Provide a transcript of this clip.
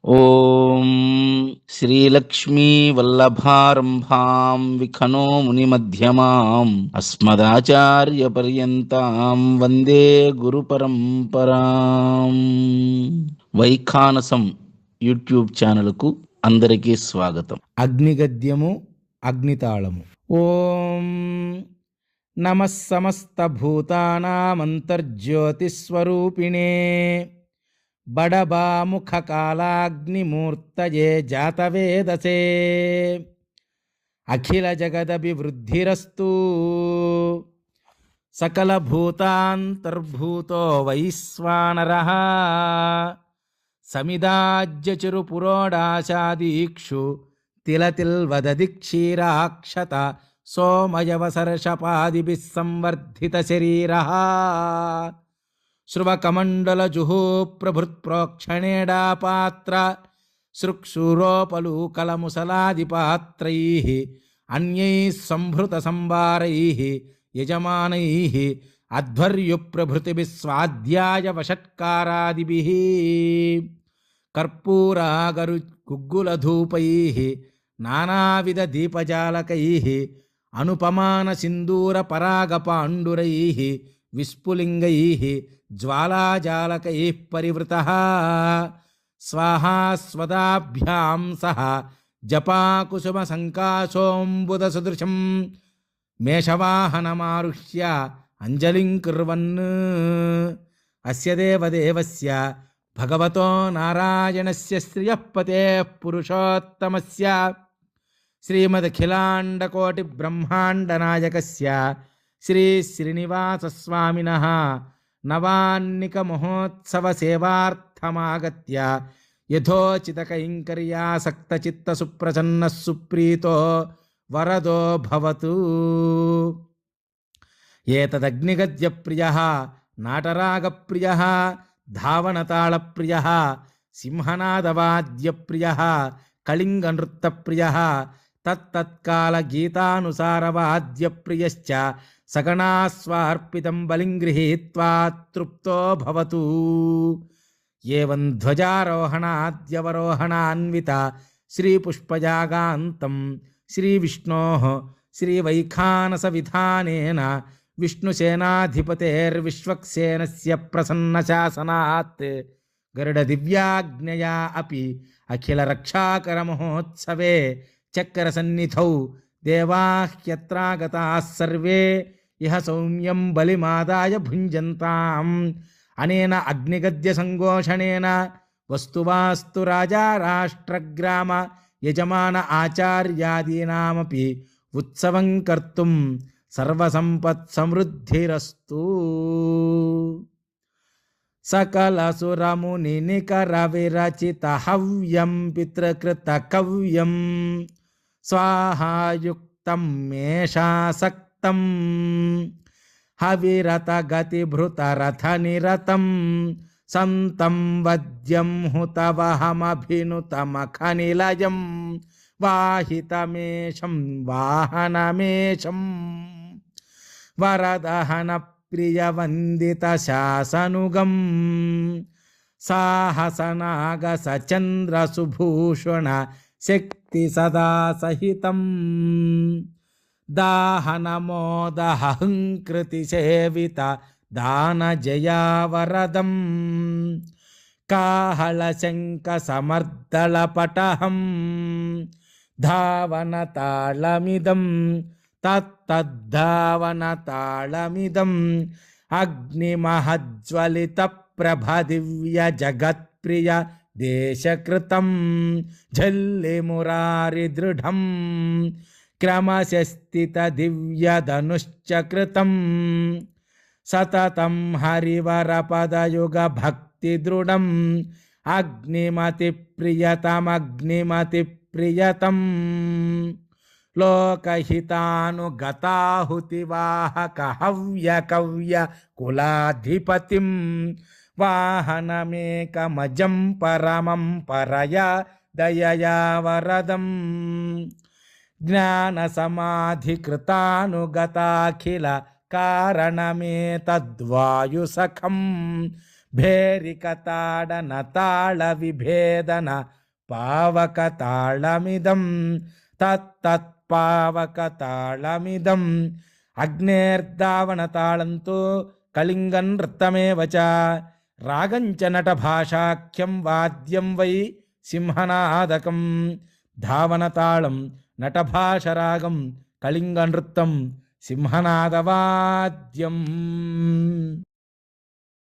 ఓం శ్రీలక్ష్మీ వల్లభారంభాం విఖనో మునిమధ్యమాం అస్మదాచార్యపర్యంతాం వందే గురు పరంపరాం. వైఖానసం YouTube ఛానల్కు అందరికీ స్వాగతం. అగ్నిగద్యము అగ్నితాళము. ఓం నమః సమస్తభూతానామంతర్జ్యోతిస్వరూపిణే బడబాముఖకాలాగ్నిమూర్తయే జాతవేదసే అఖిల జగదభివృద్ధిరస్తు. సకలభూతాంతర్భూతో వైశ్వానరః సమిదాజ్యచిరు పురోడాశాదీక్షు తిలతిల్వదది క్షీరాక్షత సోమయవసర్షపాదిభిः సంవర్ధిత శరీరః శృవకమండలజుహూప్రభృత్ప్రోక్షణేడాపాత్ర సృక్షూరోపలూకలముసలాదిపాత్రైః అన్యైః సంభృత సంభారైః యజమానైః అధ్వర్యుప్రభృతిభిः స్వాధ్యాయ వషట్కారాదిభిः కర్పూరాగరు గుగ్గులధూపైః నానావిధ దీపజాలకైః అనుపమాన సింధూర పరాగపాండురైః విస్ఫులింగైః జ్వాలాజాలకైః పరివృతః స్వాహా స్వదాభ్యాం సహ జపాకుసుమ సంకాశోంబుద సదృశం మేషవాహనమారుహ్య అంజలిం కుర్వన్ అస్య దేవదేవస్య భగవతో నారాయణస్య శ్రియః పతేః పురుషోత్తమస్య శ్రీమదఖిలాండకోటి బ్రహ్మాండనాయకస్య శ్రీ శ్రీనివాసస్వామినః నవాన్నిక మహోత్సవ సేవార్థమాగత్య యథోచితకైంకర్యాసక్తచిత్త సుప్రసన్న సుప్రీతో వరదో భవతు. ఏతదగ్నిగద్యప్రియః నాటరాగప్రియః ధావనతాళప్రియః సింహనాదవాద్యప్రియః కళింగనృత్తప్రియః తత్తత్కాలగీతానుసారవాద్యప్రియశ్చ సగణాస్వార్పితం బలిం గృహీత్వా తృప్తో భవతు. ఏవం ధ్వజారోహణాద్యవరోహణాన్విత శ్రీపుష్పజాగాంతం శ్రీవిష్ణోః శ్రీవైఖానస విధానేన విష్ణుసేనాధిపతేర్విశ్వక్సేనస్య ప్రసన్నశాసనాత్ గరుడదివ్యాజ్ఞయా అపి అఖిలరక్షాకరమహోత్సవే చక్రసన్నిధౌ దేవాహ్యత్రాగతాః సర్వే ఇహ సౌమ్యం బలిమాదాయ భుంజంతాం. అనేన అగ్నిగద్య సంఘోషణేన వస్తువాస్తు రాజా రాష్ట్రగ్రామ యజమాన ఆచార్యాదీనామపి ఉత్సవం కర్తుం సర్వసంపత్ సమృద్ధిరస్తు. సకలసురముని నికర విరచిత హవ్యం పితృకృత కవ్యం స్వాహాయుక్తం మేషాసక్తం హవిరత గతిభృత రథ నిరతం సంతం వద్యం హుతవహమభినుతమఖనిలయం వాహితమేషం వాహనమేషం వరదహన ప్రియవందిత శాసనుగం సాహసనాగ సచంద్ర సుభూషణ శక్తి సదా సహితం దాహనమోదహంకృతి సేవిత దాన జయావరదం కాహళ శంక సమర్దళపటహం ధావనతాళమిదం తత్తద్ధావనతాళమిదం అగ్నిమహజ్వలిత ప్రభ దివ్య జగత్ప్రియ దేశకృతం ఝల్లిమురారి దృఢం క్రమశస్థిత దివ్యధనుశ్చకృతం సతతం హరివరపదయుగ భక్తి దృఢం అగ్నిమతి ప్రియతమగ్నిమతి ప్రియతం లోకహితానుగతాహుతివాహక హవ్య కవ్య కులాధిపతిం వాహనమేకమజం పరమం పరయా దయయా వరదం జ్ఞాన సమాధికృతానుగతాఖిల కారణమేతద్వాయుసఖం భేరికతాడన తాళ విభేదన పావక తాళమిదం తత్తత్పావక తాళమిదం. అగ్నేర్దావన తాళంతో కళింగం నృత్తమేవ చ. రాగంచ నట భాషాఖ్యం వాద్యం వై సింహనాదకం. ధావనతాళం నటభాషరాగం కళింగ నృత్తం సింహనాదవాద్యం.